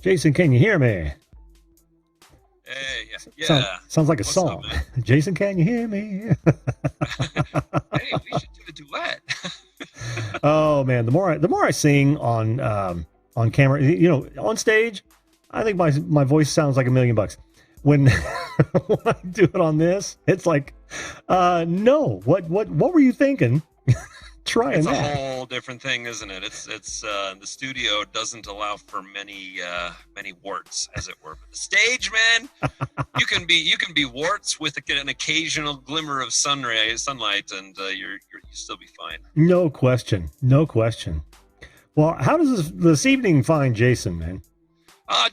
Jason, can you hear me? Hey, yeah. Sounds like a What's song. up, man? Jason, can you hear me? Hey, we should do a duet. Oh man, the more I sing on camera, on stage, I think my voice sounds like $1,000,000. When when I do it on this, it's like, no. What were you thinking? Trying It's a that. whole different thing, isn't it? It's the studio doesn't allow for many warts, as it were. But the stage, man, you can be warts with an occasional glimmer of sunlight, and you still be fine. No question. No question. Well, how does this evening find Jason, man?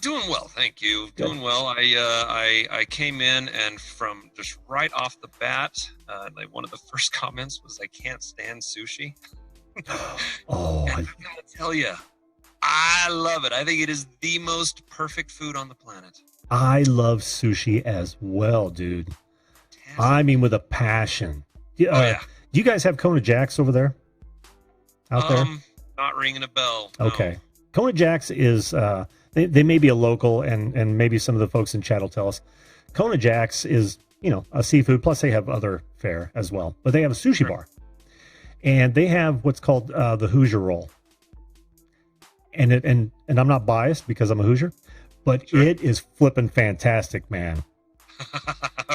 Doing well, thank you. Good. Doing well. I came in, and from just right off the bat, like one of the first comments was, "I can't stand sushi." Oh, And I gotta tell you, I love it. I think it is the most perfect food on the planet. I love sushi as well, dude. I mean, with a passion. Yeah. Do you guys have Kona Jacks over there? Out there? Not ringing a bell. No. Okay. Kona Jacks is they may be a local, and maybe some of the folks in chat will tell us. Kona Jacks is, a seafood, plus they have other fare as well. But they have a sushi bar. And they have what's called the Hoosier roll. And I'm not biased because I'm a Hoosier, but it is flipping fantastic, man.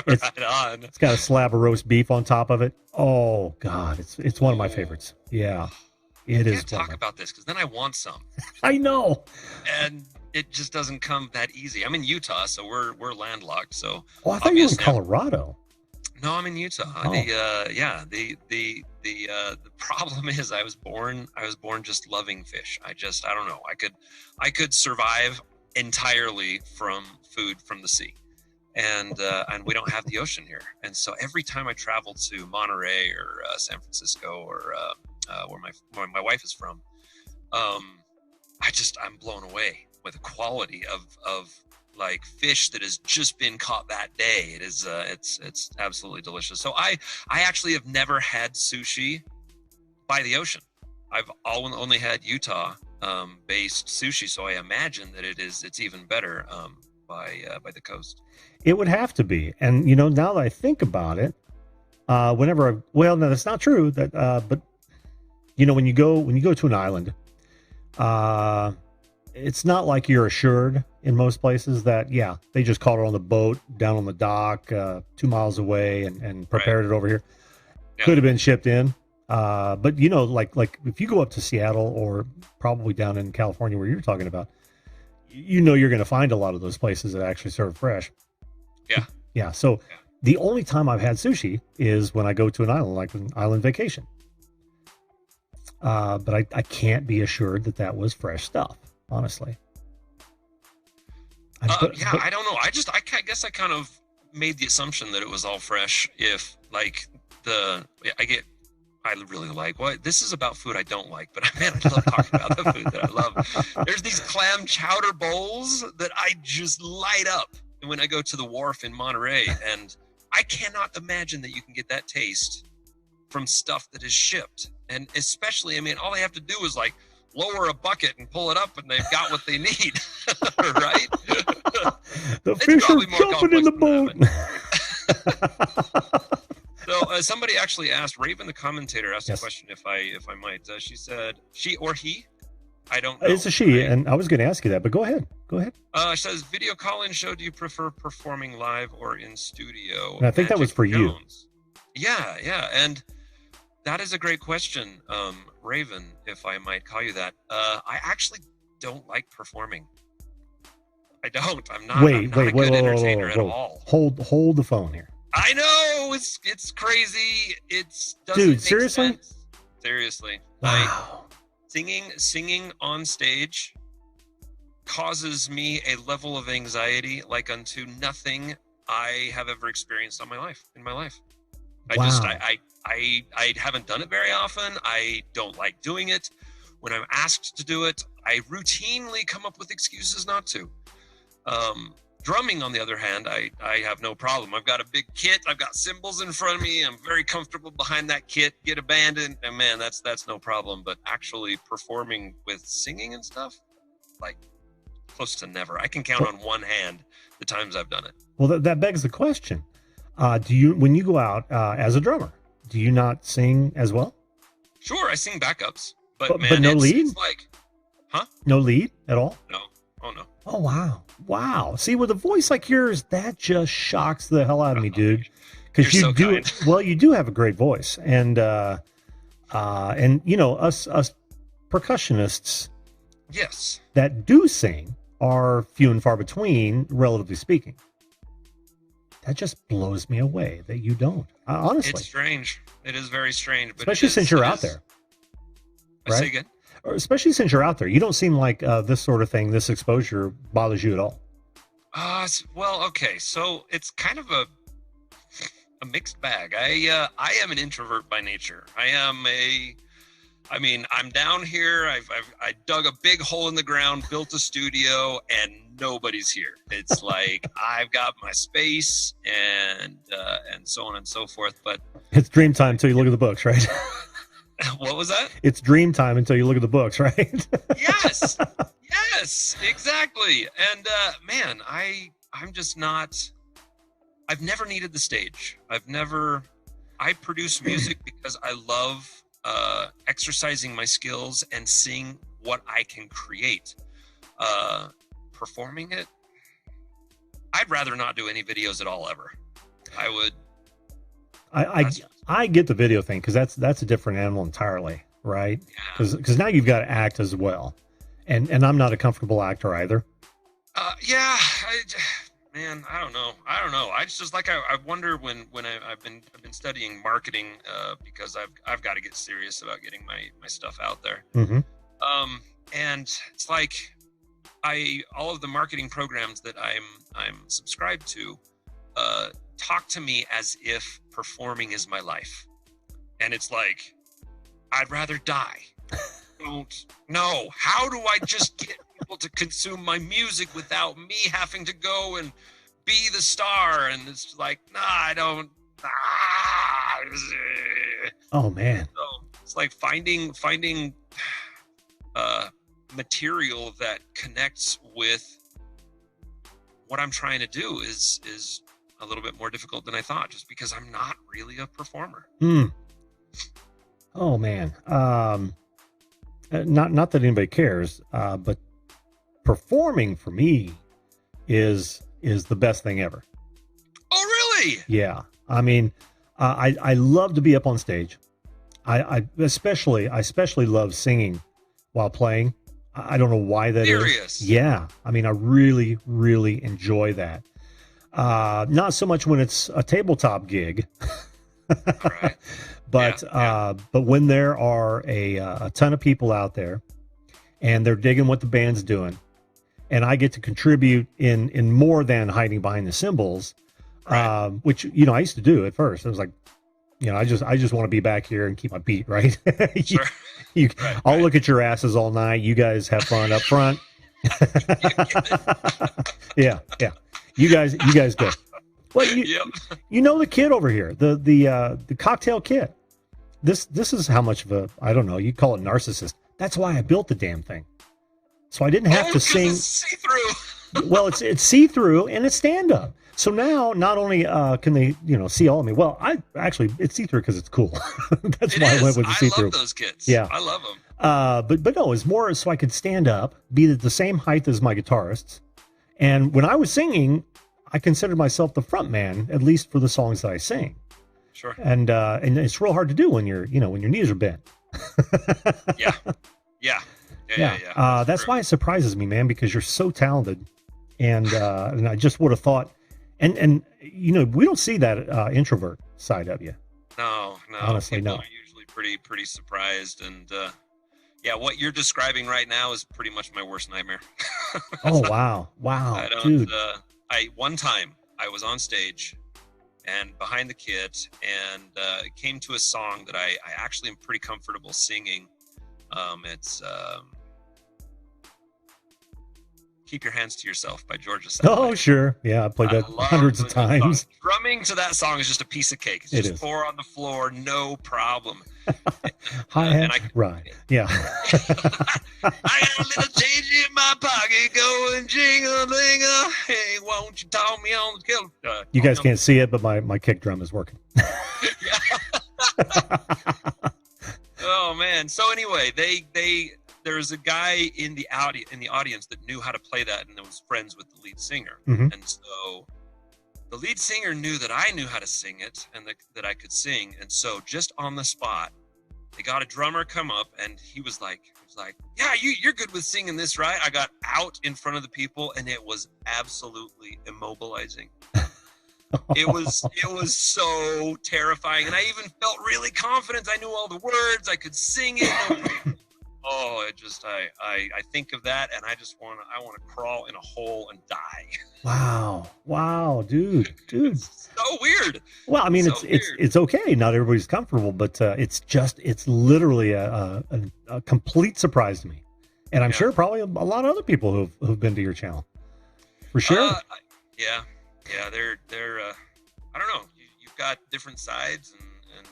Right on. It's got a slab of roast beef on top of it. Oh God, it's one of my favorites. Yeah, it is. Can't talk about this because then I want some. I know. And it just doesn't come that easy. I'm in Utah, so we're landlocked. So I thought you were in Colorado. No, I'm in Utah. Oh. The problem is I was born just loving fish. I don't know. I could survive entirely from food from the sea. And we don't have the ocean here. And so every time I travel to Monterey or San Francisco or where my wife is from, I'm blown away with the quality of like fish that has just been caught that day. It is it's absolutely delicious. So I actually have never had sushi by the ocean. I've only had Utah based sushi, so I imagine that it's even better by the coast. It would have to be. And now that I think about it, no, that's not true. That but when you go to an island, it's not like you're assured in most places that they just caught it on the boat down on the dock 2 miles away and prepared it over here. Yeah. Could have been shipped in. But like if you go up to Seattle or probably down in California where you're talking about, you're going to find a lot of those places that actually serve fresh. Yeah. Yeah. So the only time I've had sushi is when I go to an island, like an island vacation. But I can't be assured that was fresh stuff, honestly. I don't know. I guess I kind of made the assumption that it was all fresh. If like I really like this is about food I don't like, but man, I love talking about the food that I love. There's these clam chowder bowls that I just light up when I go to the wharf in Monterey, and I cannot imagine that you can get that taste from stuff that is shipped. And especially, I mean, all they have to do is like lower a bucket and pull it up, and they've got what they need, right? The fish are jumping in the boat. So somebody actually asked, Raven the commentator asked a question if I might. She said, she or he? I don't know. It's a she, right? And I was going to ask you that, but go ahead. She says, video call-in show, do you prefer performing live or in studio? And I think that was for you. Yeah. And that is a great question, Raven, if I might call you that. I actually don't like performing. I don't. I'm not a good entertainer at all. Hold the phone here. I know it's crazy. Dude, seriously? Sense. Seriously. Wow. Singing on stage causes me a level of anxiety like unto nothing I have ever experienced in my life. I haven't done it very often. I don't like doing it. When I'm asked to do it, I routinely come up with excuses not to. Drumming, on the other hand, I have no problem. I've got a big kit. I've got cymbals in front of me. I'm very comfortable behind that kit. Get abandoned, and man, that's no problem. But actually performing with singing and stuff, like, close to never. I can count on one hand the times I've done it. Well, that begs the question. When you go out as a drummer, do you not sing as well? Sure, I sing backups, but man, no lead? It's like, huh? No lead at all? No. Oh, no. Oh, wow. Wow. See, with a voice like yours, that just shocks the hell out of me, dude. Because you so do, kind. well, you do have a great voice. And you know, us percussionists Yes. that do sing are few and far between, relatively speaking. That just blows me away that you don't. Honestly. It's strange. It is very strange. But Especially since you're out there. I say again? Or especially since you're out there. You don't seem like this sort of thing, this exposure bothers you at all. Well, okay. So it's kind of a mixed bag. I am an introvert by nature. I'm down here. I dug a big hole in the ground, built a studio, and nobody's here. It's like I've got my space and so on and so forth. But it's dream time until you look at the books, right? What was that? It's dream time until you look at the books, right? Yes, exactly. And man, I'm just not. I've never needed the stage. I produce music because I love exercising my skills and seeing what I can create. Performing it, I'd rather not do any videos at all ever. I would. I get the video thing because that's a different animal entirely, right? Because now you've got to act as well, and I'm not a comfortable actor either. Man, I don't know. I just like I wonder when I've been studying marketing because I've got to get serious about getting my stuff out there. Mm-hmm. And it's like all of the marketing programs that I'm subscribed to talk to me as if performing is my life, and it's like I'd rather die. No. How do I just get people to consume my music without me having to go and be the star? And it's like, nah, I don't. Oh man. So it's like finding material that connects with what I'm trying to do is a little bit more difficult than I thought, just because I'm not really a performer. Oh man. Not that anybody cares, but performing for me is the best thing ever. Oh, really? Yeah. I mean, I love to be up on stage. I especially love singing while playing. I don't know why that Serious? is. Yeah. I mean, I really, really enjoy that. Not so much when it's a tabletop gig. Right. But but when there are a ton of people out there and they're digging what the band's doing, and I get to contribute in more than hiding behind the cymbals, right. Which I used to do at first. I was like, I just want to be back here and keep my beat, right? Sure. I'll look at your asses all night. You guys have fun up front. Yeah. You guys go. Well, you know the kid over here, the cocktail kid. This is how much of a, I don't know, you call it narcissist. That's why I built the damn thing. So I didn't have to sing. It's see-through. Well, it's see-through and it's stand-up. So now not only can they, see all of me. Well, it's see-through because it's cool. That's why I went with the see-through. I love those kids. Yeah. I love them. But no, it's more so I could stand up, be the same height as my guitarists. And when I was singing, I considered myself the front man, at least for the songs that I sing. Sure. And it's real hard to do when your knees are bent. Yeah. That's why it surprises me, man, because you're so talented, and I just would have thought, and we don't see that introvert side of you. No. Honestly, people no. are usually pretty surprised, and what you're describing right now is pretty much my worst nightmare. Oh wow, I don't, dude. One time I was on stage and behind the kit, and it came to a song that I actually am pretty comfortable singing. It's Keep Your Hands to Yourself by Georgia Oh, Satellite. sure. Yeah, I played that hundreds of times. Drumming to that song is just a piece of cake. It's just four on the floor, no problem. Hi-hat, right. Yeah. I got a little change in my pocket going jingle-lingle. Hey, won't you talk me on the kill? You guys can't see it, but my kick drum is working. Oh, man. So anyway, there's a guy in the audience that knew how to play that and was friends with the lead singer. Mm-hmm. And so the lead singer knew that I knew how to sing it and that I could sing. And so just on the spot, they got a drummer come up and he was like, yeah, you're good with singing this, right? I got out in front of the people and it was absolutely immobilizing. It was so terrifying. And I even felt really confident. I knew all the words. I could sing it. Oh, I think of that and I want to crawl in a hole and die. Wow, dude. It's so weird. Well, I mean, so it's okay. Not everybody's comfortable, but it's literally a complete surprise to me. And I'm sure probably a lot of other people who've been to your channel. For sure. Yeah. They're I don't know. You've got different sides and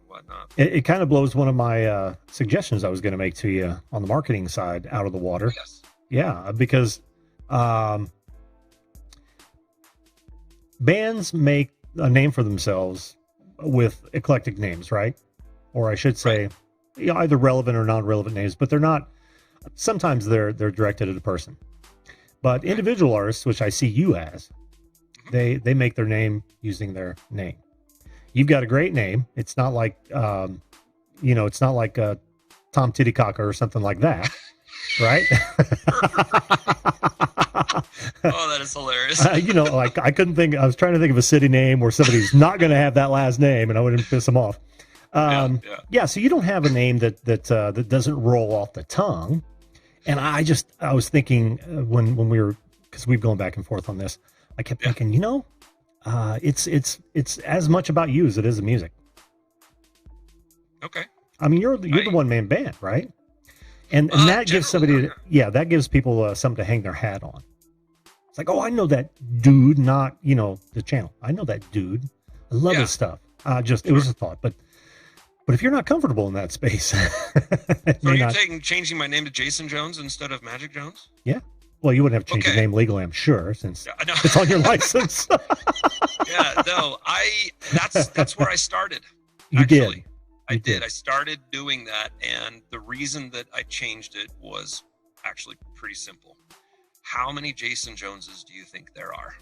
whatnot. It kind of blows one of my suggestions I was going to make to you on the marketing side out of the water. Yes. Yeah, because bands make a name for themselves with eclectic names, right? Or I should say, either relevant or non-relevant names, but they're not. Sometimes they're directed at a person. But individual artists, which I see you as, they make their name using their name. You've got a great name. It's not like, it's not like Tom Titicaca or something like that, right? Oh, that is hilarious. I couldn't think. I was trying to think of a city name where somebody's not going to have that last name, and I wouldn't piss them off. So you don't have a name that doesn't roll off the tongue. And I was thinking when we were, because we've gone back and forth on this, I kept thinking, it's as much about you as it is the music. Okay. I mean, you're the one man band, right? And that gives somebody, that gives people something to hang their hat on. It's like, oh, I know that dude, not the channel. I know that dude. I love his stuff. It was a thought, but if you're not comfortable in that space, so you're changing my name to Jason Jones instead of Magic Jones? Yeah. Well, you wouldn't have changed your name legally, I'm sure, since it's on your license. That's where I started. You did. I did. I started doing that, and the reason that I changed it was actually pretty simple. How many Jason Joneses do you think there are?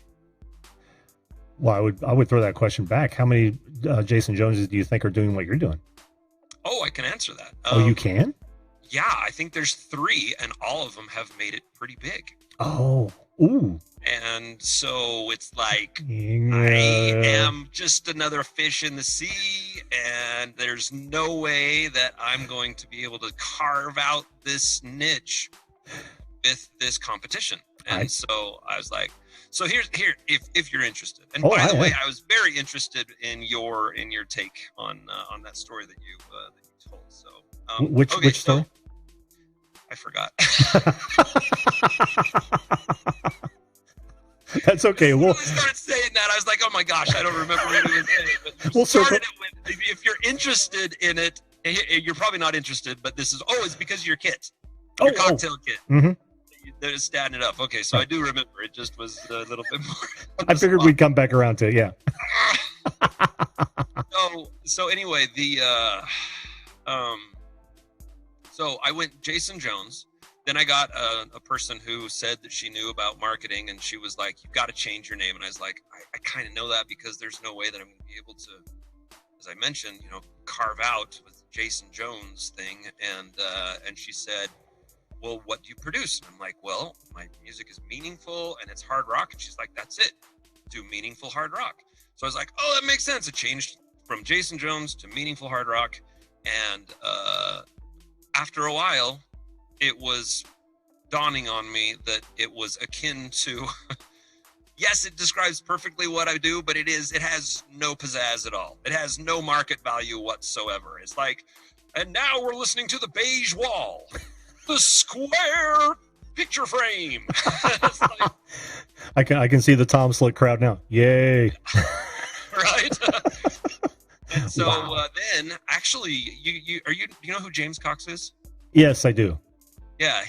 Well, I would throw that question back. How many Jason Joneses do you think are doing what you're doing? Oh, I can answer that. You can? Yeah, I think there's 3, and all of them have made it pretty big. Oh, ooh. And so it's like, I am just another fish in the sea, and there's no way that I'm going to be able to carve out this niche with this competition. And so I was like, so here, if you're interested. And by the way, I was very interested in your take on that story that you told. So which story? So, I forgot. That's okay. When I started saying that, I was like, oh my gosh, I don't remember what he was saying. But We'll started it with, if you're interested in it, you're probably not interested, but this is, it's because of your kit. Your cocktail kit. Mm-hmm. That is standing up. Okay, so I do remember. It just was a little bit more. I figured we'd come back around to it, yeah. So anyway, so I went Jason Jones. Then I got a person who said that she knew about marketing, and she was like, "You've got to change your name." And I was like, "I kind of know that because there's no way that I'm going to be able to, as I mentioned, carve out with Jason Jones thing." And she said, "Well, what do you produce?" And I'm like, "Well, my music is meaningful and it's hard rock." And she's like, "That's it. Do meaningful hard rock." So I was like, "Oh, that makes sense." It changed from Jason Jones to meaningful hard rock. And after a while, it was dawning on me that it was akin to, yes, it describes perfectly what I do, but it has no pizzazz at all. It has no market value whatsoever. It's like, and now we're listening to the Beige Wall, the square picture frame. It's like, I can see the Tom Slick crowd now. Yay! right. And so Wow. then, actually, you you know who James Cox is? Yes, I do. Yeah,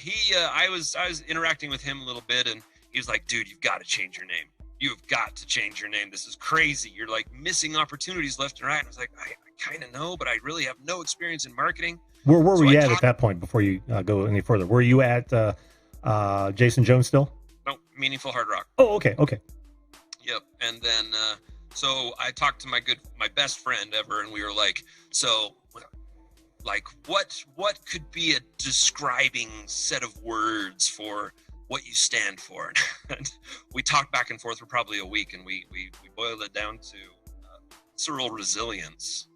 I was interacting with him a little bit, and he was like, "Dude, you've got to change your name. You've got to change your name. This is crazy. You're like missing opportunities left and right." And I was like, I kind of know, but I really have no experience in marketing. Where were So we I at that point before you go any further? Were you at Jason Jones still? No, Meaningful Hard Rock. Oh, okay. Yep. And then, so I talked to my best friend ever, and we were like, so, like, what could be a describing set of words for what you stand for? And we talked back and forth for probably a week, and we boiled it down to visceral resilience.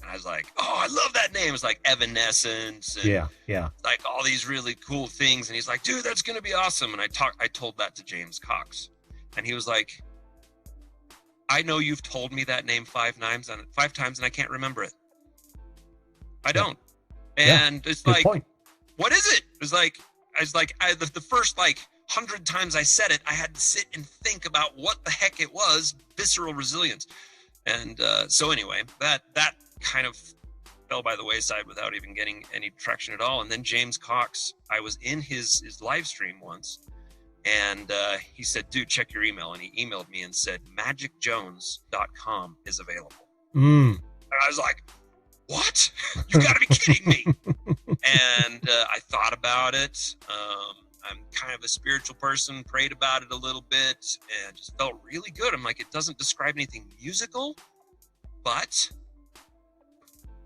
And I was like, oh, I love that name. It's like Evanescence. And yeah. like all these really cool things. And he's like, dude, that's going to be awesome. And I told that to James Cox. And he was like, I know you've told me that name 5 times and I can't remember it. I don't. And it's Good like, point. what is it? It's like, the first like 100 times I said it, I had to sit and think about what the heck it was. Visceral resilience. And so anyway, that kind of fell by the wayside without even getting any traction at all. And then James Cox, I was in his live stream once, and he said, dude, check your email. And he emailed me and said, magicjones.com is available. And I was like, what? You gotta be kidding me. And I thought about it. I'm kind of a spiritual person, prayed about it a little bit, and just felt really good. I'm like, it doesn't describe anything musical, but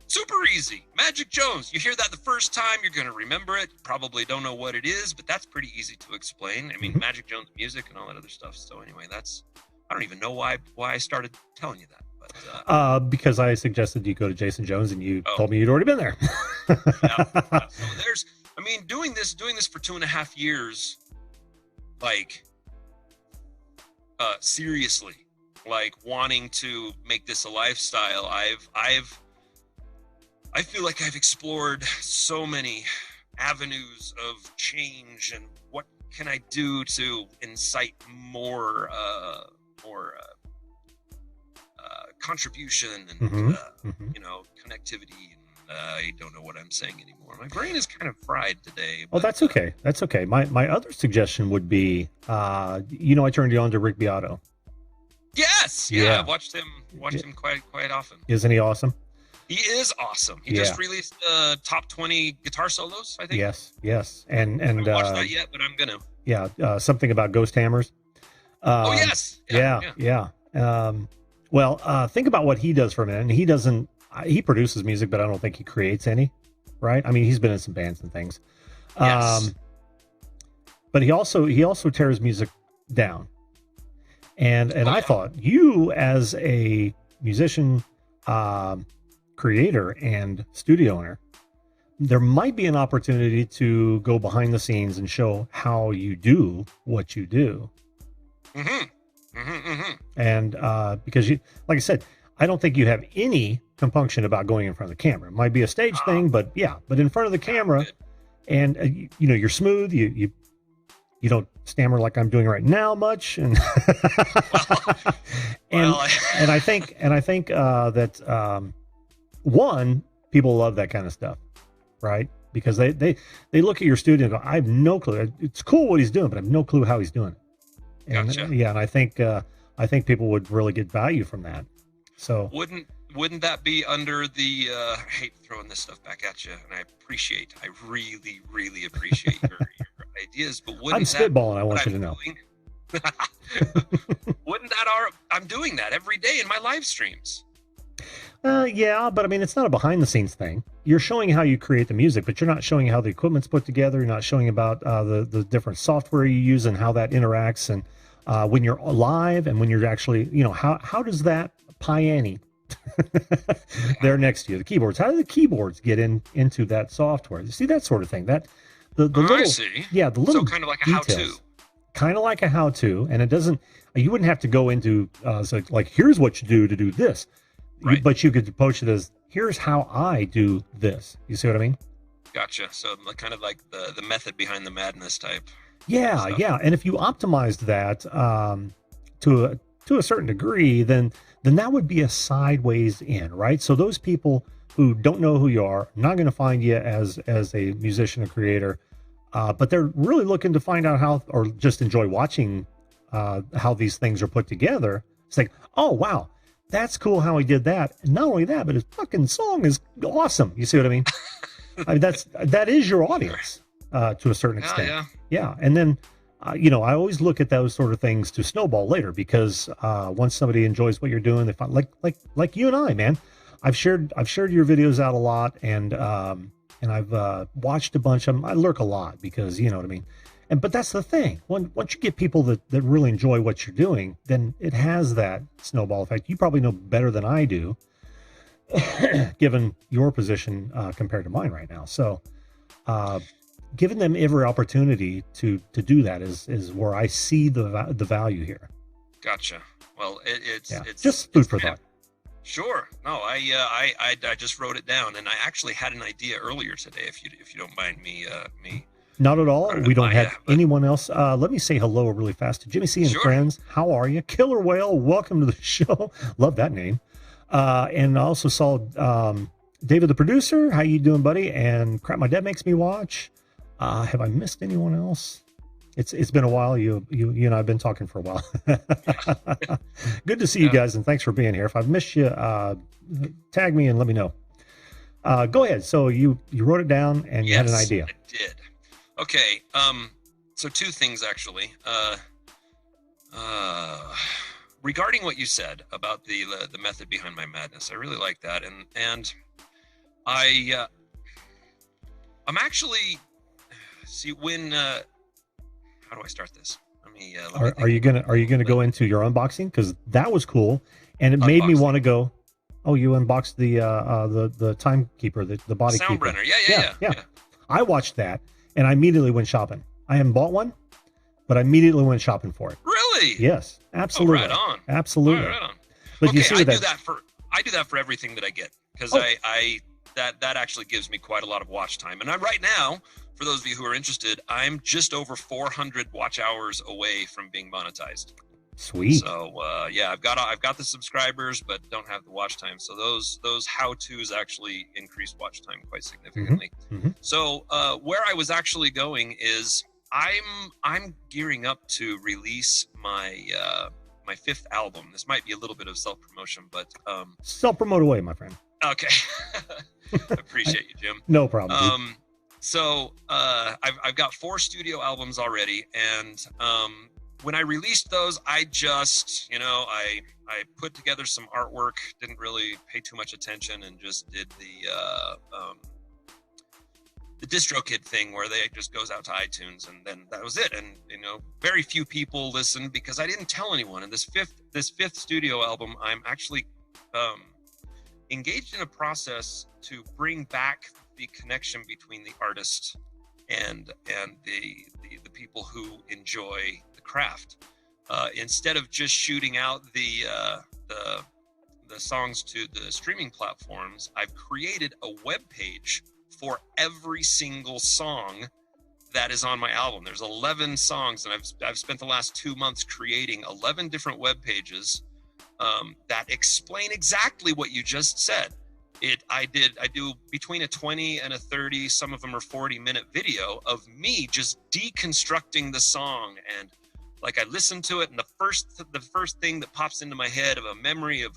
super easy. Magic Jones. You hear that the first time, you're going to remember it. Probably don't know what it is, but that's pretty easy to explain. I mean, Magic Jones music and all that other stuff. So anyway, I don't even know why I started telling you that. But because I suggested you go to Jason Jones and you told me you'd already been there. yeah. So doing this for 2.5 years, like, seriously, like wanting to make this a lifestyle. I feel like I've explored so many avenues of change, and what can I do to incite more contribution and connectivity. I don't know what I'm saying anymore. My brain is kind of fried today. But, that's okay. That's okay. My other suggestion would be, I turned you on to Rick Beato. Yes. Yeah. I've watched him quite often. Isn't he awesome? He is awesome. He just released top 20 guitar solos, I think. Yes. And I haven't watched that yet, but I'm gonna. Yeah. Something about ghost hammers. Yes. Yeah. Well, think about what he does for a minute. And he produces music, but I don't think he creates any, right? I mean, he's been in some bands and things. Yes. But he also tears music down. And I thought, you as a musician, creator and studio owner, there might be an opportunity to go behind the scenes and show how you do what you do. And because you, like I said, I don't think you have any compunction about going in front of the camera. It might be a stage thing, but in front of the camera, and you're smooth. You don't stammer like I'm doing right now much, and and I think that one, people love that kind of stuff, right? Because they look at your studio and go, I have no clue. It's cool what he's doing, but I have no clue how he's doing it. And, gotcha. And I think people would really get value from that. So wouldn't that be under the I hate throwing this stuff back at you, and I really, really appreciate your ideas, but I'm spitballing, I want you to know. Wouldn't that I'm doing that every day in my live streams. Yeah, but I mean, it's not a behind the scenes thing. You're showing how you create the music, but you're not showing how the equipment's put together. You're not showing about the different software you use and how that interacts. And when you're live and when you're actually, how does that piano there next to you, the keyboards, how do the keyboards get into that software? You see that sort of thing, that the little, I see. Yeah, the little, so kind of like a how-to. Kind of like a how-to, and it doesn't, you wouldn't have to go into like here's what you do to do this. Right. But you could approach it as, here's how I do this. You see what I mean? Gotcha. So kind of like the method behind the madness type Yeah, stuff. yeah. And if you optimized that to a certain degree, then that would be a sideways in, right? So those people who don't know who you are, not going to find you as a musician or creator, but they're really looking to find out how, or just enjoy watching how these things are put together. It's like, oh wow, that's cool how he did that. And not only that, but his fucking song is awesome. You see what I mean? I mean, that is your audience to a certain extent. Yeah. And then, you know, I always look at those sort of things to snowball later, because once somebody enjoys what you're doing, they find like you and I, man. I've shared your videos out a lot, and I've watched a bunch of them. I lurk a lot because, you know what I mean. But that's the thing. Once you get people that really enjoy what you're doing, then it has that snowball effect. You probably know better than I do, given your position compared to mine right now. So, giving them every opportunity to do that is where I see the value here. Gotcha. Well, it's just food for thought. Sure. No, I just wrote it down, and I actually had an idea earlier today. If you don't mind me. Not at all. We don't have anyone else. Let me say hello really fast to Jimmy C and friends. How are you? Killer Whale, welcome to the show. Love that name. And I also saw David the producer. How you doing, buddy? And Crap My Dad Makes Me Watch. Have I missed anyone else? It's been a while. You and I have been talking for a while. Good to see you guys, and thanks for being here. If I've missed you, tag me and let me know. Go ahead. So you wrote it down and you had an idea. I did. Okay. So two things actually. Regarding what you said about the method behind my madness, I really like that, and I'm actually when. How do I start this? Let me are you gonna go into your unboxing? Because that was cool, and it made me want to go. Oh, you unboxed the timekeeper, the body keeper. Soundbrenner. Yeah. I watched that, and I immediately went shopping. I haven't bought one, but I immediately went shopping for it. Really? Yes, absolutely. Oh, right on. Absolutely. Right on. But okay, you see I do that for everything that I get, because that actually gives me quite a lot of watch time. And I'm right now, for those of you who are interested, I'm just over 400 watch hours away from being monetized. Sweet. So yeah, I've got the subscribers, but don't have the watch time. So those how-tos actually increase watch time quite significantly. Mm-hmm. So where I was actually going is I'm gearing up to release my my 5th album. This might be a little bit of self-promotion, but self-promote away, my friend. Okay. Appreciate you, Jim. No problem. So I've got 4 studio albums already, and when I released those, I just, I put together some artwork, didn't really pay too much attention, and just did the DistroKid thing where they just goes out to iTunes, and then that was it. And very few people listened because I didn't tell anyone. And this fifth studio album, I'm actually engaged in a process to bring back the connection between the artist and the people who enjoy the craft. Instead of just shooting out the songs to the streaming platforms, I've created a web page for every single song that is on my album. There's 11 songs, and I've spent the last 2 months creating 11 different web pages that explain exactly what you just said. I do between a 20 and a 30, some of them are 40-minute video of me just deconstructing the song, and like I listen to it, and the first thing that pops into my head of a memory of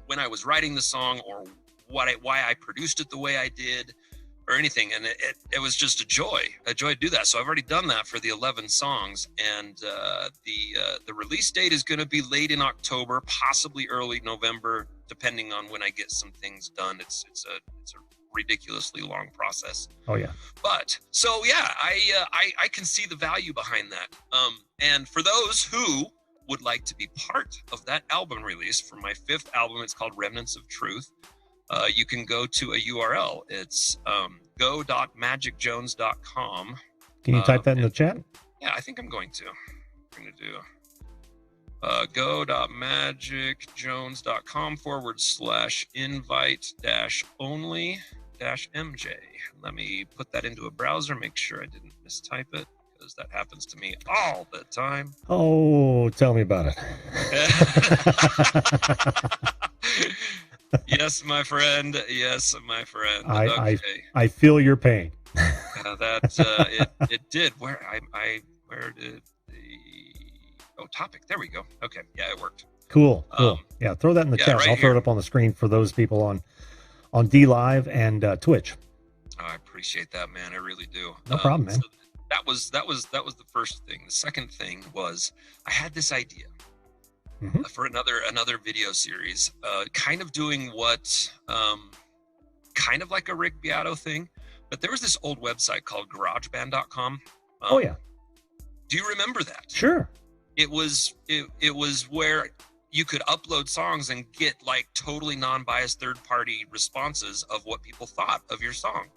when I was writing the song, or why I produced it the way I did, or anything. And it was just a joy to do that. So I've already done that for the 11 songs, and the release date is going to be late in October, possibly early November, depending on when I get some things done. It's a ridiculously long process. Oh yeah. But so yeah, I can see the value behind that. And for those who would like to be part of that album release for my 5th album, it's called Remnants of Truth. You can go to a URL. It's go.magicjones.com. Can you type that in the chat? Yeah, I think I'm going to. I'm going to do go.magicjones.com /invite-only F-MJ. Let me put that into a browser, make sure I didn't mistype it, because that happens to me all the time. Oh, tell me about it. Yes, my friend. Yes, my friend. Okay. I feel your pain. It did. Where did the topic? There we go. Okay, yeah, it worked. Cool. Yeah, throw that in the chat. Right I'll throw it up on the screen for those people on D Live and Twitch. Oh, I appreciate that, man. I really do. No problem, man. So that was the first thing. The second thing was I had this idea for another video series, kind of doing what kind of like a Rick Beato thing, but there was this old website called GarageBand.com. Oh yeah. Do you remember that? Sure. It was where you could upload songs and get like totally non-biased third-party responses of what people thought of your song.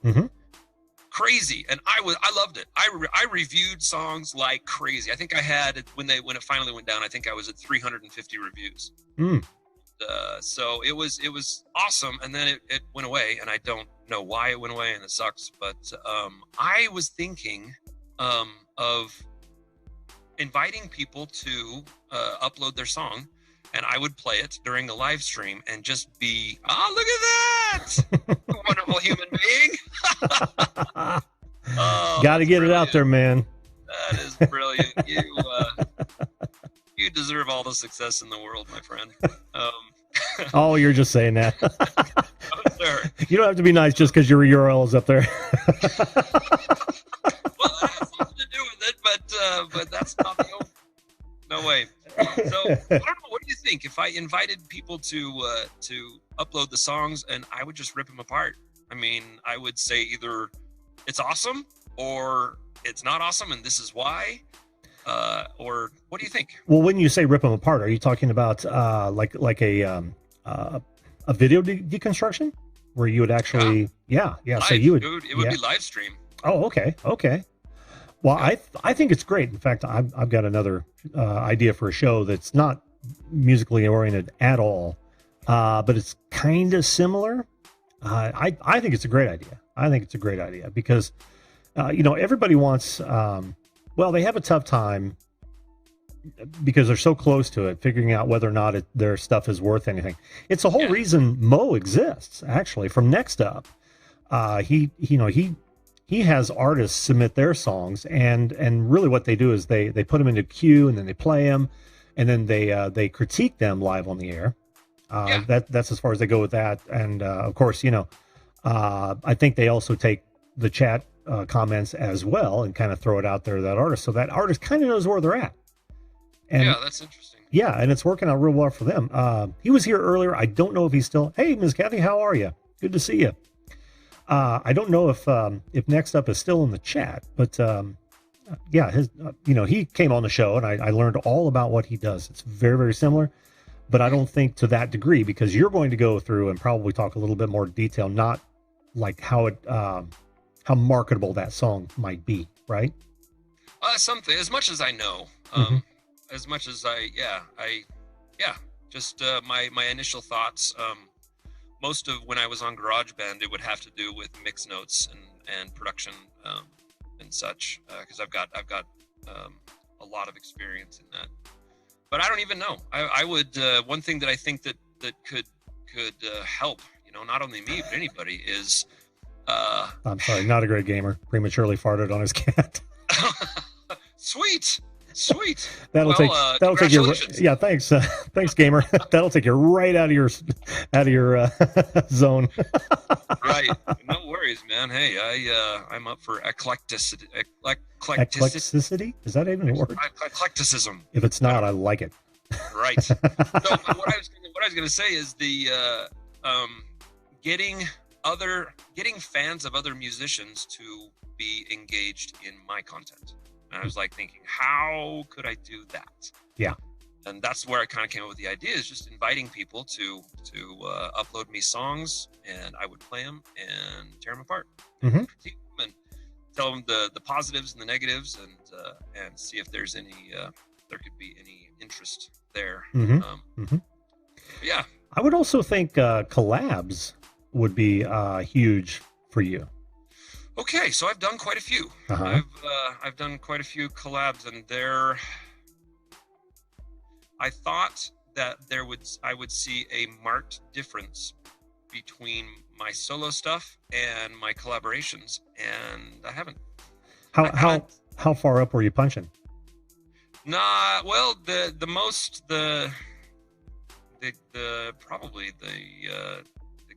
Crazy. And I loved it. I reviewed songs like crazy. I think I had, when it finally went down, I think I was at 350 reviews. So it was awesome. And then it went away, and I don't know why it went away, and it sucks. But I was thinking of inviting people to upload their song, and I would play it during a live stream and just be, oh, look at that! Wonderful human being. Got to get it out there, man. That is brilliant. You deserve all the success in the world, my friend. Oh, you're just saying that. Oh, sir. You don't have to be nice just because your URL is up there. Well, that has something to do with it, but that's not the only. No way. So I don't know. What do you think if I invited people to upload the songs and I would just rip them apart? I mean, I would say either it's awesome or it's not awesome, and this is why. Or what do you think? Well, when you say rip them apart, are you talking about like a video deconstruction where you would actually live, so you would it would be live stream. Oh, okay. Well, I think it's great. In fact, I've got another idea for a show that's not musically oriented at all, but it's kind of similar. I think it's a great idea. I think it's a great idea because everybody wants. Well, they have a tough time because they're so close to it, figuring out whether or not their stuff is worth anything. It's the whole reason Mo exists, actually. From Next Up, he has artists submit their songs, and really what they do is they put them into queue, and then they play them, and then they critique them live on the air. That's as far as they go with that. And of course, I think they also take the chat comments as well and kind of throw it out there to that artist, so that artist kind of knows where they're at. And that's interesting. Yeah, and it's working out real well for them. He was here earlier. I don't know if he's still. Hey, Ms. Kathy, how are you? Good to see you. I don't know if Next Up is still in the chat, but he came on the show, and I learned all about what he does. It's very, very similar, but I don't think to that degree, because you're going to go through and probably talk a little bit more detail, not like how marketable that song might be, right? Something, as much as I know, as much as just my initial thoughts. Most of when I was on GarageBand, it would have to do with mix notes and production and such, because I've got a lot of experience in that. But I don't even know. I would one thing that I think that could help, not only me but anybody is. I'm sorry, not a great gamer. Prematurely farted on his cat. Sweet. That'll take you. Yeah, thanks, gamer. That'll take you right out of your zone. Right. No worries, man. Hey, I'm up for eclecticity. Eclecticity? Is that even a word? Eclecticism. If it's not, I like it. Right. So what I was gonna say is the getting fans of other musicians to be engaged in my content. And I was like thinking, how could I do that? Yeah. And that's where I kind of came up with the idea, is just inviting people to upload me songs, and I would play them and tear them apart, and tell them the positives and the negatives, and see if there's there could be any interest there. Yeah. I would also think collabs would be huge for you? Okay, so I've done quite a few. Uh-huh. I've done quite a few collabs, and I thought that I would see a marked difference between my solo stuff and my collaborations, and I haven't. How far up were you punching? Nah, well, the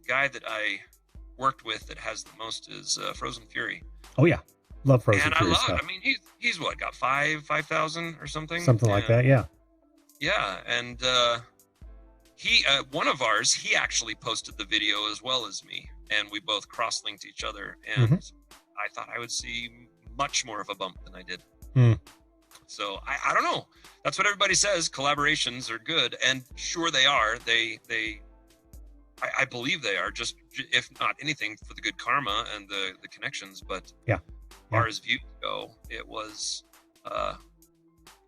guy that I worked with that has the most is Frozen Fury. Oh yeah, love Frozen and Fury I love. stuff. I mean, he's what, got 5,000 or something. Something like that, yeah. Yeah, and he one of ours, he actually posted the video as well as me, and we both cross-linked each other, and I thought I would see much more of a bump than I did. So I don't know. That's what everybody says. Collaborations are good, and sure they are. I believe they are, just if not anything for the good karma and the connections. But as far as views go, it was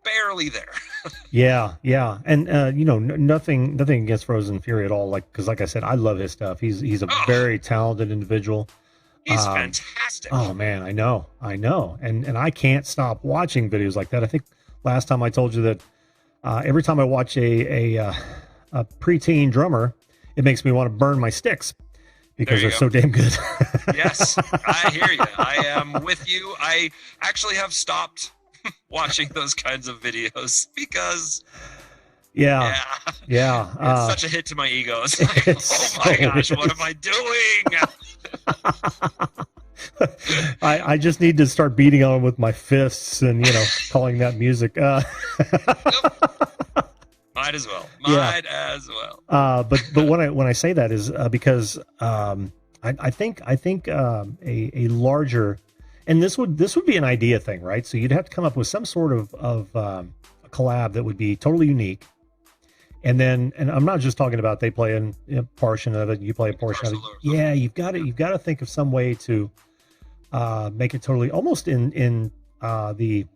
barely there. yeah, and nothing against Frozen Fury at all. Because like I said, I love his stuff. He's a very talented individual. He's fantastic. Oh man, I know, and I can't stop watching videos like that. I think last time I told you that every time I watch a preteen drummer, it makes me want to burn my sticks because they're so damn good. Yes, I hear you. I am with you. I actually have stopped watching those kinds of videos because it's such a hit to my ego. It's like, oh my gosh, what am I doing? I just need to start beating on them with my fists and calling that music. Might as well. Might as well. But when I say that is because I think a larger, and this would be an idea thing, right? So you'd have to come up with some sort of a collab that would be totally unique. And I'm not just talking about they play a portion of it, you play a portion of it. Yeah, you've got to think of some way to make it totally almost in the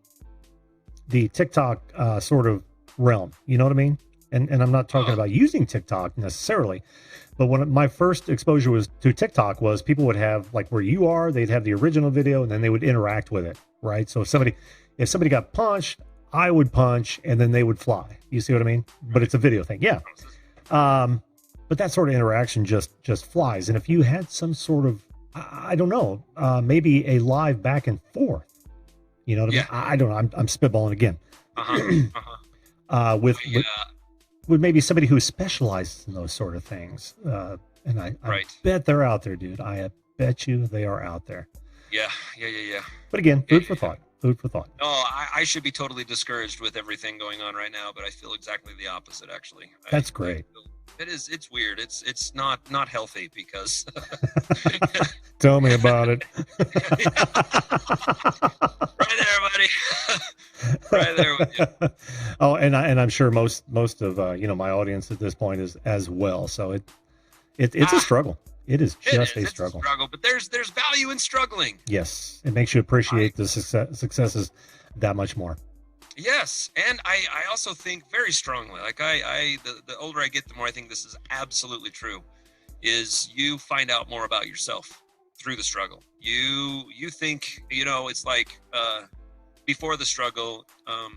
TikTok sort of realm. You know what I mean? And I'm not talking about using TikTok necessarily, but when my first exposure was to TikTok was people would have, like where you are, they'd have the original video and then they would interact with it, right? So if somebody got punched, I would punch and then they would fly. You see what I mean? But it's a video thing. Yeah. But that sort of interaction just flies. And if you had some sort of, I don't know, maybe a live back and forth, you know what I mean? I don't know. I'm spitballing again. With maybe somebody who specializes in those sort of things. And I bet they're out there, dude. I bet you they are out there. Yeah. But again, food for thought. Food for thought. No, I should be totally discouraged with everything going on right now, but I feel exactly the opposite, actually. That's great. It's weird. It's not healthy because Tell me about it. Right there, buddy. Right there with you. Oh, and I'm sure most of my audience at this point is as well. So it's a struggle. It is just a struggle. But there's value in struggling. Yes, it makes you appreciate the successes that much more. Yes, and I also think very strongly, like the older I get, the more I think this is absolutely true, is you find out more about yourself through the struggle. You think, it's like before the struggle, I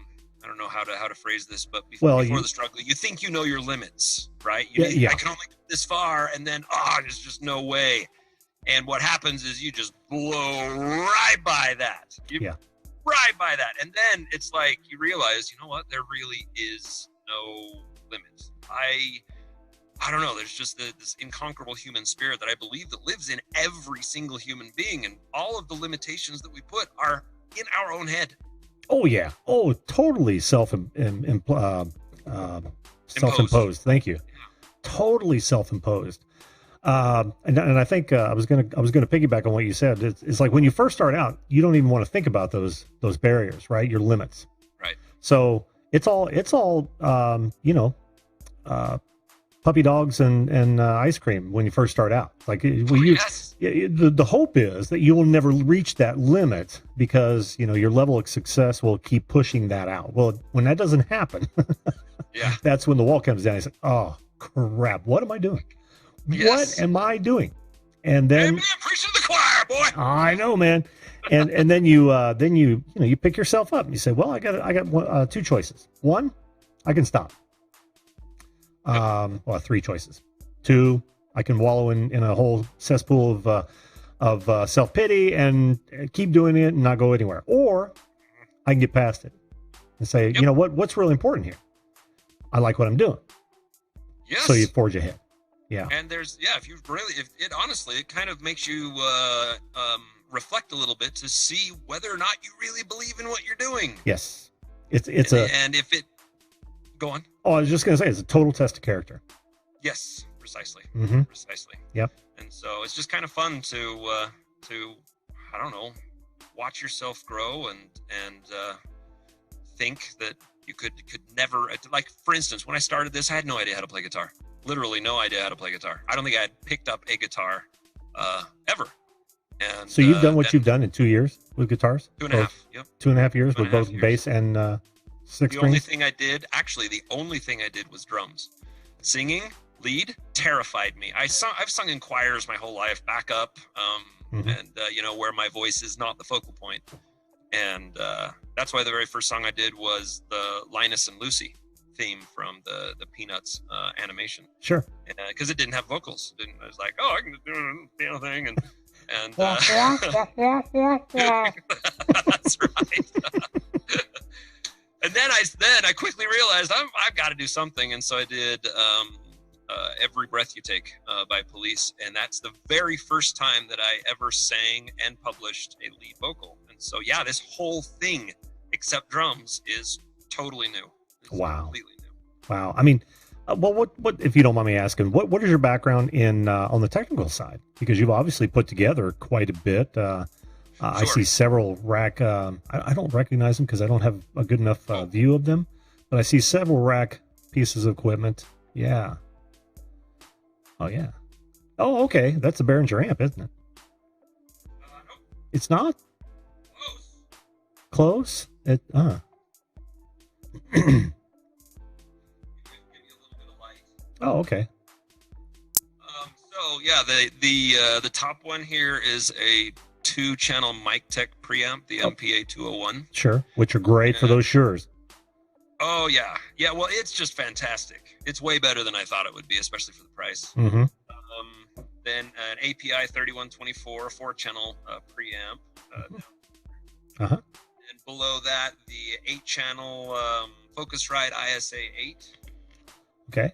don't know how to phrase this, but before the struggle, you think you know your limits, right? I can only go this far, and then there's just no way. And what happens is you just blow right by that. Right by that, and then it's like you realize, you know what? There really is no limits. I don't know. There's just this inconquerable human spirit that I believe that lives in every single human being, and all of the limitations that we put are in our own head. Oh yeah. Oh, totally self-imposed. Thank you. Totally self-imposed. And I think I was gonna piggyback on what you said. It's like when you first start out, you don't even want to think about those barriers, right? Your limits. Right. So it's all puppy dogs and ice cream when you first start out. Like the hope is that you will never reach that limit because your level of success will keep pushing that out. Well, when that doesn't happen, that's when the wall comes down. You say, "Oh crap, what am I doing? What am I doing?" And then preach to the choir. boy. I know, man. And then you you pick yourself up and you say, well, I got two choices. One, I can stop. Well, three choices. Two, I can wallow in a whole cesspool of self-pity and keep doing it and not go anywhere. Or I can get past it and say, you know what's really important here? I like what I'm doing. Yes. So you forge ahead. Yeah. And if it honestly, it kind of makes you reflect a little bit to see whether or not you really believe in what you're doing. Yes. And if it, go on. Oh, I was just going to say, it's a total test of character. Yes, precisely. Mm-hmm. Precisely. Yep. And so it's just kind of fun to I don't know, watch yourself grow and think that you could never, like, for instance, when I started this, I had no idea how to play guitar. Literally no idea how to play guitar. I don't think I had picked up a guitar ever. And so you've done what you've done in 2 years with guitars? 2.5. Yep. 2.5 years with both bass and six strings? The only thing I did was drums. Singing, lead, terrified me. I've sung in choirs my whole life, backup, and where my voice is not the focal point. And that's why the very first song I did was the Linus and Lucy theme from the Peanuts animation. Sure. Because it didn't have vocals. I was like, oh, I can just do a piano thing, and that's right. And then I quickly realized I've got to do something, and so I did Every Breath You Take by Police, and that's the very first time that I ever sang and published a lead vocal. And so yeah, this whole thing, except drums, is totally new. It's wow. Completely new. Wow. I mean, well, what if you don't mind me asking, what is your background in on the technical side? Because you've obviously put together quite a bit. Sure. I see several rack. I don't recognize them because I don't have a good enough view of them, but I see several rack pieces of equipment. Yeah. Oh yeah. Oh, okay. That's a Behringer amp, isn't it? No. It's not. Close. It. Give you a little bit of light. Oh, okay. So yeah, the top one here is a 2-channel mic tech preamp, the MPA 201. Sure, which are great for those Sures. Oh yeah. Well, it's just fantastic. It's way better than I thought it would be, especially for the price. Mm-hmm. Then an API 3124 4-channel preamp. And below that, the 8-channel Focusrite ISA 8. Okay.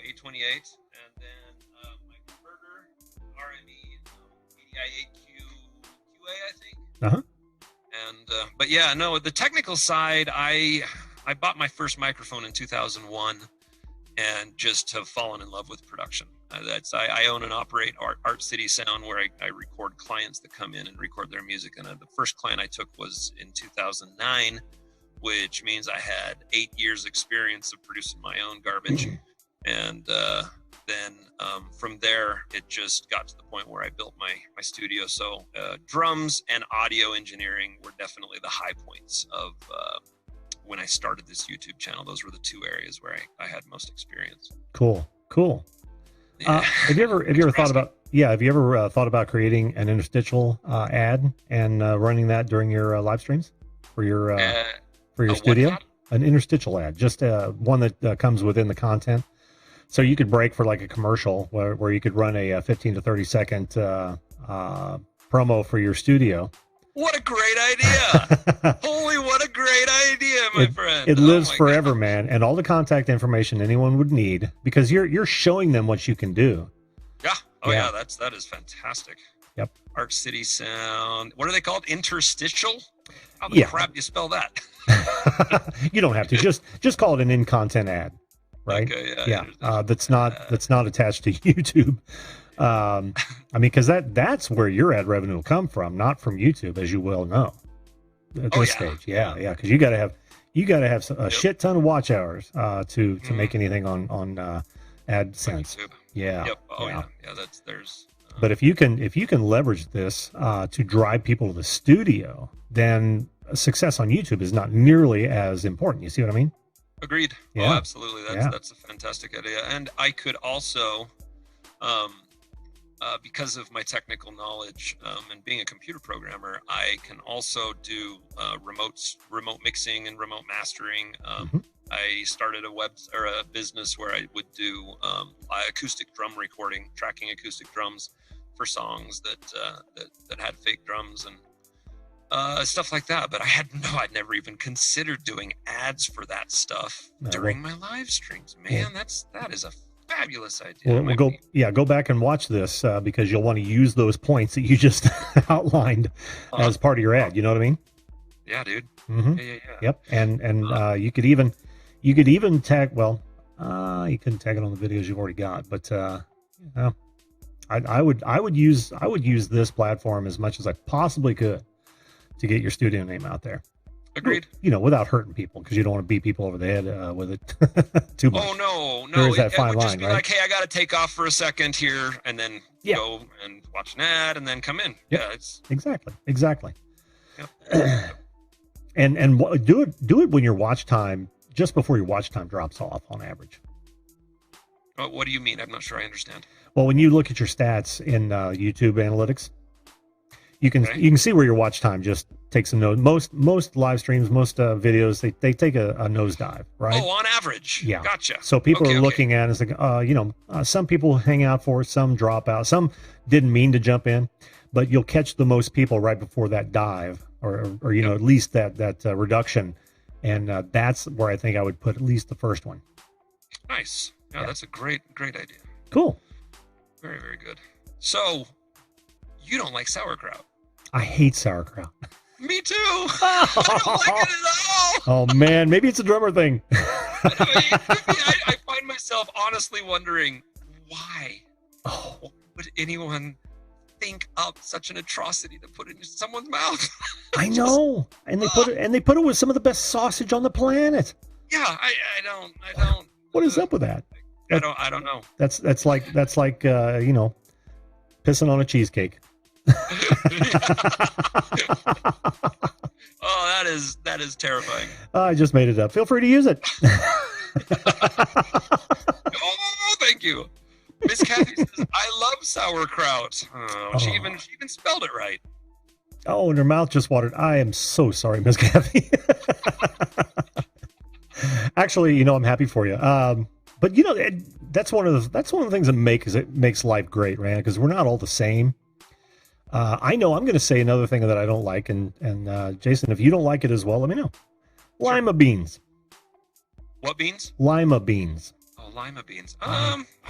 828, and then my converter RME 80i8Q QA, I think. And but yeah, no, the technical side, I bought my first microphone in 2001, and just have fallen in love with production. I own and operate Art City Sound, where I record clients that come in and record their music. And the first client I took was in 2009, which means I had 8 years experience of producing my own garbage. And then from there, it just got to the point where I built my studio. So drums and audio engineering were definitely the high points of when I started this YouTube channel. Those were the two areas where I had most experience. Cool. Yeah. Have you ever thought about creating an interstitial ad and running that during your live streams for your studio? An interstitial ad, just one that comes within the content. So you could break for like a commercial where you could run a 15 to 30 second promo for your studio. What a great idea! Holy, what a great idea, my friend! It lives forever, man, and all the contact information anyone would need, because you're showing them what you can do. Yeah. Yeah. That is fantastic. Yep. Art City Sound. What are they called? Interstitial? How the crap do you spell that? You don't have to. Just call it an in-content ad, right? Okay. Yeah. That's not attached to YouTube. I mean, because that's where your ad revenue will come from, not from YouTube, as you well know. At this stage, yeah, because you got to have a shit ton of watch hours to make anything on AdSense. Yeah. Yep. Yeah. There's. But if you can leverage this to drive people to the studio, then success on YouTube is not nearly as important. You see what I mean? Agreed. Yeah. Oh, absolutely. That's a fantastic idea. And I could also because of my technical knowledge and being a computer programmer, I can also do remote mixing and remote mastering. I started a business where I would do acoustic drum recording, tracking acoustic drums for songs that had fake drums and stuff like that. But I'd never even considered doing ads for that stuff during my live streams. Man, that is a fabulous idea. We'll go back and watch this because you'll want to use those points that you just outlined as part of your ad. You know what I mean? Yeah, dude. Mm-hmm. Yeah. Yep. And you could even tag. Well, you couldn't tag it on the videos you've already got, but I would use this platform as much as I possibly could to get your studio name out there. Agreed. Without hurting people, because you don't want to beat people over the head with it too much. Oh no! There is that it fine would line, just be right? Like, hey, I got to take off for a second here, and then go and watch an ad, and then come in. Yep. Yeah, it's exactly. Yep. and do it when your watch time, just before your watch time drops off on average. What do you mean? I'm not sure I understand. Well, when you look at your stats in YouTube analytics, you can see where your watch time just takes a nose. Most live streams, most videos, they take a nosedive, right? Oh, on average. Yeah. Gotcha. So people are looking at it as like, some people hang out for it, some drop out, some didn't mean to jump in, but you'll catch the most people right before that dive or at least that reduction. And that's where I think I would put at least the first one. Nice. Yeah, that's a great idea. Cool. Very, very good. So you don't like sauerkraut? I hate sauerkraut. Me too. I don't like it at all. Oh man, maybe it's a drummer thing. I find myself honestly wondering why would anyone think up such an atrocity to put in someone's mouth? I know, and they put it with some of the best sausage on the planet. Yeah, I don't. What is up with that? I don't know. That's like pissing on a cheesecake. Oh, that is terrifying. I just made it up. Feel free to use it. Oh, thank you. Miss Kathy says, I love sauerkraut. She even spelled it right. Oh, and her mouth just watered. I am so sorry, Miss Kathy. Actually, I'm happy for you. But that's one of the things that makes life great, right? Because we're not all the same. I know I'm going to say another thing that I don't like, and Jason, if you don't like it as well, let me know. Lima beans. What beans? Lima beans. Oh, lima beans.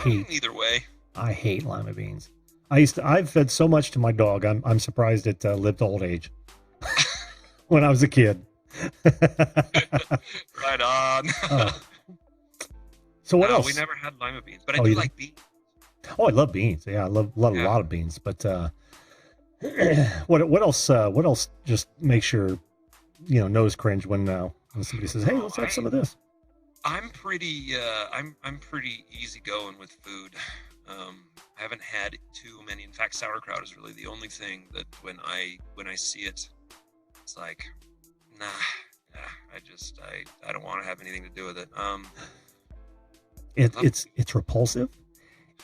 Either way. I hate lima beans. I've fed so much to my dog. I'm surprised it lived to old age. When I was a kid. Right on. So what else? We never had lima beans, but I do like beans. Oh, I love beans. Yeah, I love a lot of beans. But what else? What else? Just makes your nose cringe when somebody says, "Hey, let's have some of this." I'm pretty easygoing with food. I haven't had too many. In fact, sauerkraut is really the only thing that when I see it, it's like, nah. I don't want to have anything to do with it. It's repulsive.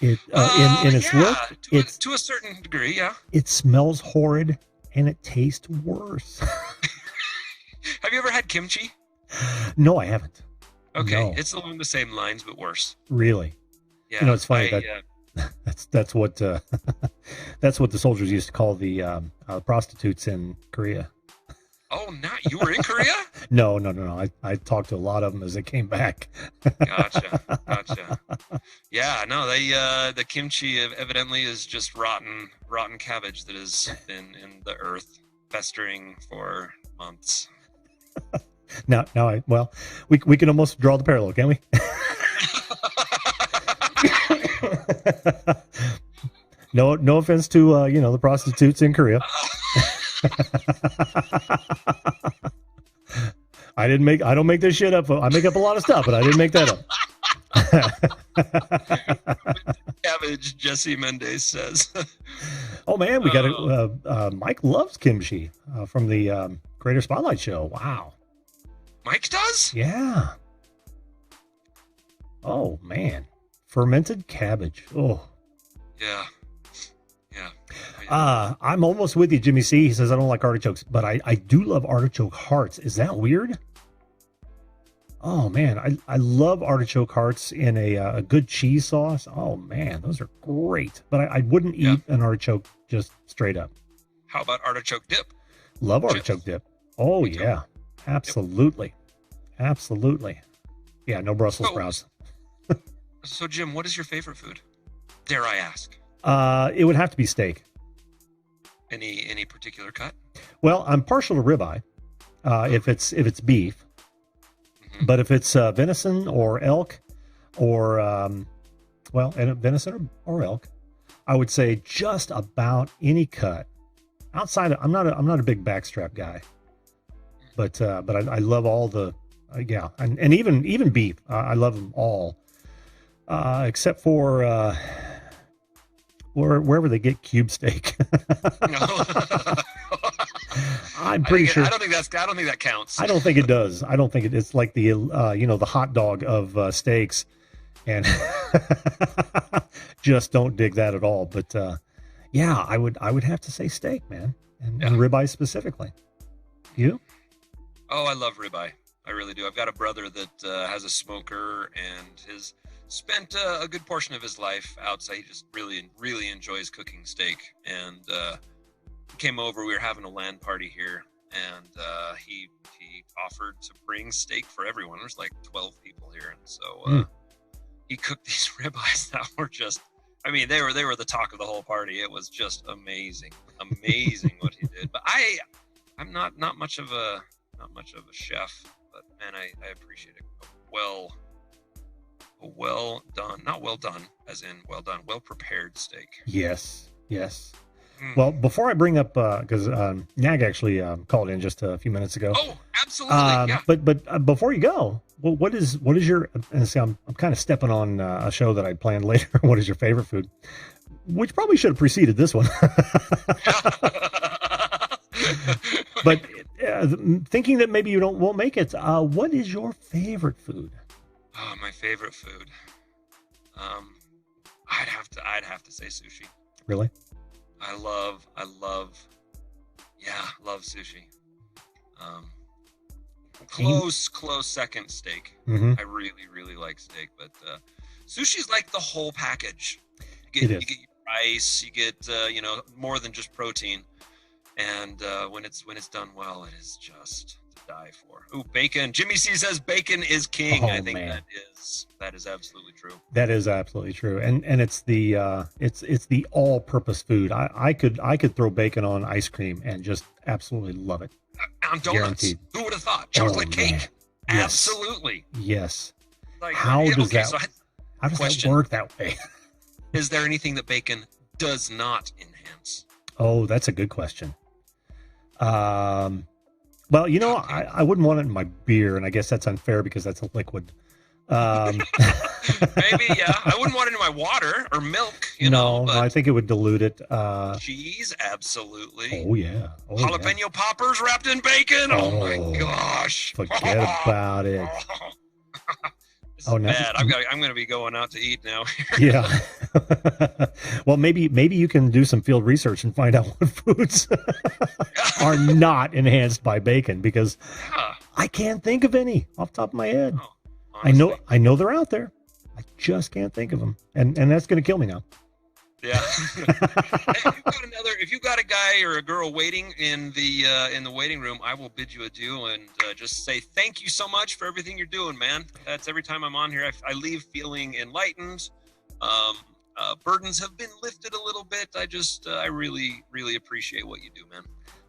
In its look, to a certain degree, yeah. It smells horrid and it tastes worse. Have you ever had kimchi? No, I haven't. Okay, no. It's along the same lines, but worse. Really? Yeah. It's funny that's what that's what the soldiers used to call the prostitutes in Korea. Oh, you were in Korea? No. I talked to a lot of them as they came back. Gotcha. Yeah, no, the kimchi evidently is just rotten cabbage that has been in the earth, festering for months. We can almost draw the parallel, can't we? No offense to the prostitutes in Korea. I don't make this shit up. I make up a lot of stuff, but I didn't make that up. Cabbage, Jesse Mendez says. Oh man, we got Mike loves kimchi from the Creator Spotlight show. Wow. Mike does? Yeah. Oh man, fermented cabbage. Oh. Yeah. I'm almost with you, Jimmy C. He says I don't like artichokes, but I do love artichoke hearts. Is that weird? Oh man, I love artichoke hearts in a good cheese sauce. Oh man, those are great. But I wouldn't eat an artichoke just straight up. How about artichoke dip? Love artichoke dip. Oh yeah, absolutely, absolutely. Yeah, no Brussels sprouts. So Jim, what is your favorite food? Dare I ask? It would have to be steak. Any particular cut? Well, I'm partial to ribeye. If it's beef. But if it's venison or elk or, venison or elk, I would say just about any cut. Outside of, I'm not a big backstrap guy, but I love all the, and even beef. I love them all, except for wherever they get cube steak. I'm pretty sure. I don't think that counts. I don't think it does. I don't think it's like the the hot dog of steaks, and just don't dig that at all. But I would have to say steak, man, and ribeye specifically. You? Oh, I love ribeye. I really do. I've got a brother that has a smoker and has spent a good portion of his life outside. He just really enjoys cooking steak, and came over. We were having a LAN party here, and he offered to bring steak for everyone. There's like 12 people here, and so he cooked these ribeyes that were just, I mean, they were the talk of the whole party. It was just amazing what he did. But I'm not much of a chef, but man, I appreciate it. Well done, not well done as in well done, well prepared steak. Yes. Well, before I bring up, because Nag actually called in just a few minutes ago. Oh, absolutely. But before you go, well, what is your? And see, I'm kind of stepping on a show that I planned later. What is your favorite food? Which probably should have preceded this one. But thinking that maybe you won't make it. What is your favorite food? Oh, my favorite food. I'd have to say sushi. Really? I love sushi. Close second steak. Mm-hmm. I really like steak, but sushi's like the whole package. You get your rice, you get more than just protein, and when it's done well, it is just to die for. Ooh, bacon. Jimmy C says bacon is king. I think that is absolutely true. That is absolutely true, and it's the it's the all-purpose food. I could throw bacon on ice cream and just absolutely love it. On donuts. Guaranteed. Who would have thought? Chocolate cake. Man. Absolutely. Yes. Like, how does that question. work that way? Is there anything that bacon does not enhance? Oh, that's a good question. Well, I wouldn't want it in my beer, and I guess that's unfair because that's a liquid. Maybe, yeah. I wouldn't want it in my water or milk. No, I think it would dilute it. Cheese, absolutely. Oh yeah. Jalapeno poppers wrapped in bacon. Oh my gosh! Forget about it. This is bad. I'm gonna be going out to eat now. Yeah. Well, maybe you can do some field research and find out what foods are not enhanced by bacon, because I can't think of any off the top of my head. Oh, honestly. I know they're out there. I just can't think of them, and that's going to kill me now. Yeah. If you've got a guy or a girl waiting in the waiting room, I will bid you adieu and just say thank you so much for everything you're doing, man. That's every time I'm on here, I leave feeling enlightened. Burdens have been lifted a little bit. I really appreciate what you do, man.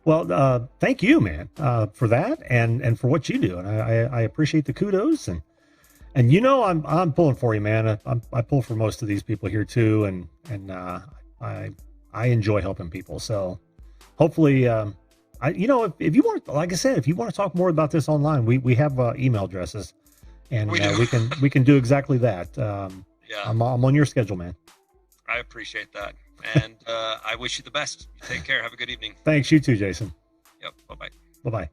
Well, thank you, man, for that and for what you do, and I appreciate the kudos and I'm pulling for you, man. I pull for most of these people here too, and I enjoy helping people. So hopefully, if you want, like I said, if you want to talk more about this online, we have email addresses, and we can do exactly that. Yeah, I'm on your schedule, man. I appreciate that, and I wish you the best. You take care. Have a good evening. Thanks. You too, Jason. Yep. Bye-bye. Bye-bye.